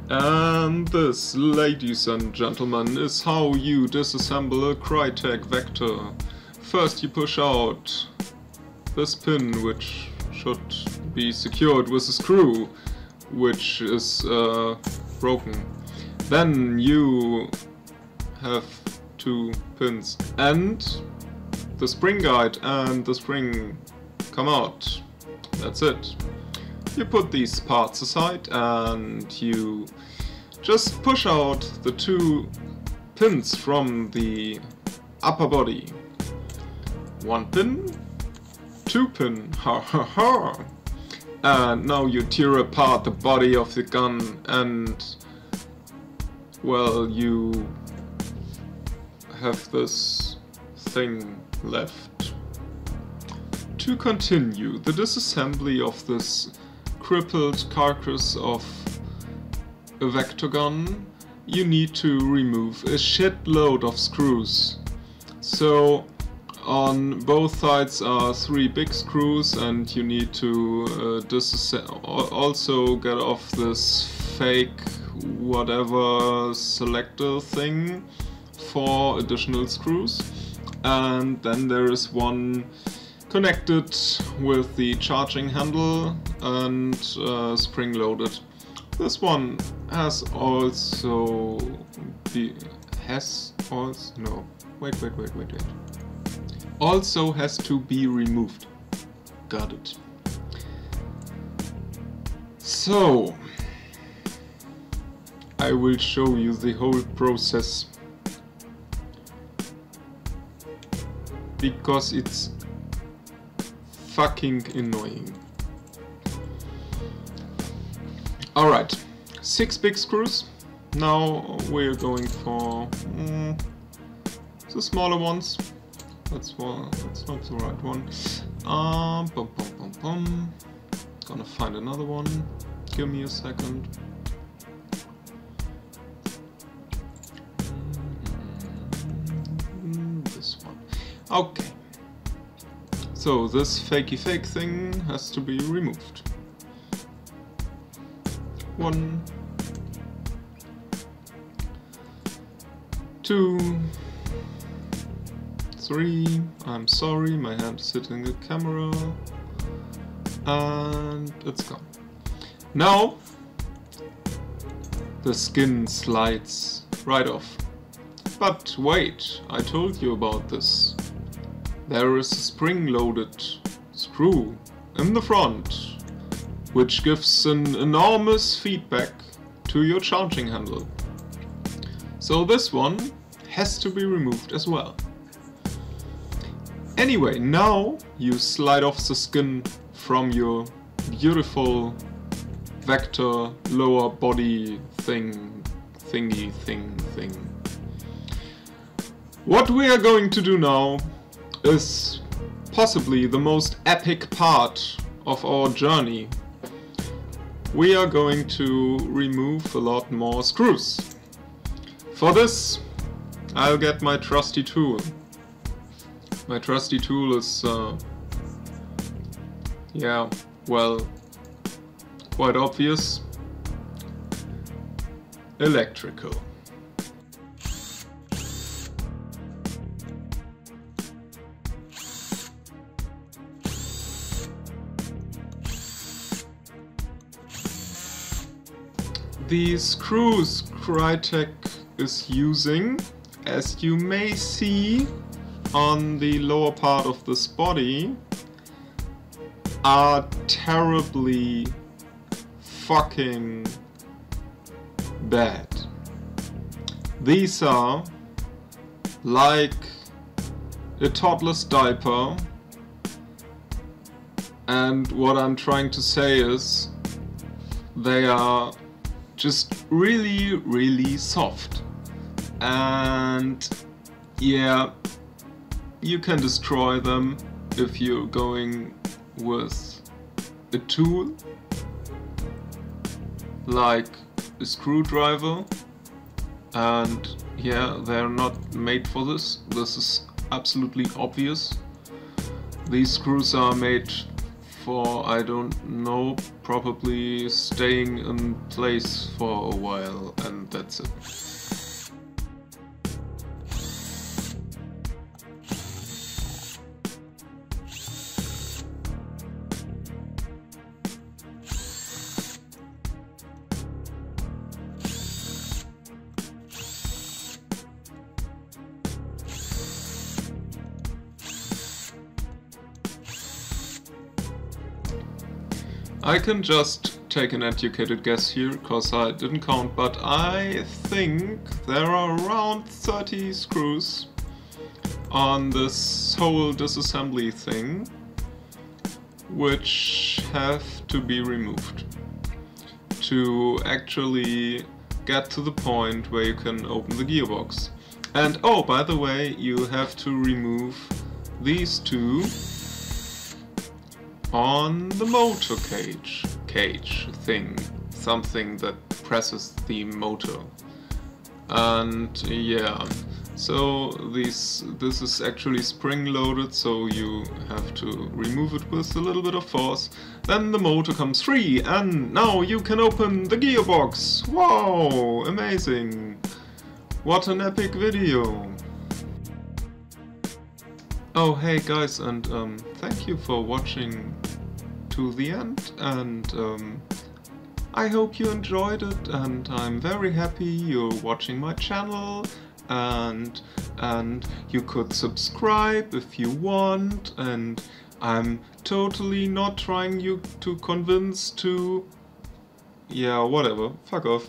And this, ladies and gentlemen, is how you disassemble a Krytac Vector. First you push out this pin, which should be secured with a screw, which is broken. Then you have two pins and the spring guide and the spring come out. That's it. You put these parts aside and you just push out the two pins from the upper body. One pin, two pin, ha ha ha. And now you tear apart the body of the gun and, well, you have this thing left. To continue the disassembly of this crippled carcass of a vector gun, you need to remove a shitload of screws. So on both sides are 3 big screws, and you need to also get off this fake whatever selector thing for additional screws. And then there is one connected with the charging handle and spring loaded. This one has also also has to be removed. Got it. So I will show you the whole process because it's fucking annoying. Alright, 6 big screws. Now we're going for the smaller ones. That's not the right one. Gonna find another one. Give me a second. This one. Okay. So this fakey fake thing has to be removed. 1, 2, 3. I'm sorry, my hand is hitting the camera. And it's gone. Now the skin slides right off. But wait, I told you about this. There is a spring-loaded screw in the front, which gives an enormous feedback to your charging handle. So this one has to be removed as well. Anyway, now you slide off the skin from your beautiful vector lower body thing. What we are going to do now is possibly the most epic part of our journey. We are going to remove a lot more screws. For this, I'll get my trusty tool. My trusty tool is, yeah, well, quite obvious. Electrical. The screws Krytac is using, as you may see on the lower part of this body, are terribly fucking bad. These are like a toddler's diaper, and what I'm trying to say is they are just really soft, and yeah, you can destroy them if you're going with a tool like a screwdriver, and yeah, they're not made for this. This is absolutely obvious. These screws are made for, I don't know, probably staying in place for a while, and that's it. I can just take an educated guess here, because I didn't count, but I think there are around 30 screws on this whole disassembly thing, which have to be removed to actually get to the point where you can open the gearbox. And oh, by the way, you have to remove these two on the motor cage thing, something that presses the motor. And yeah, so this is actually spring loaded, so you have to remove it with a little bit of force. Then the motor comes free, and now you can open the gearbox. Wow, amazing! What an epic video! Oh hey guys, and thank you for watching to the end, and I hope you enjoyed it, and I'm very happy you're watching my channel, and you could subscribe if you want, and I'm totally not trying you to convince to... yeah, whatever, fuck off.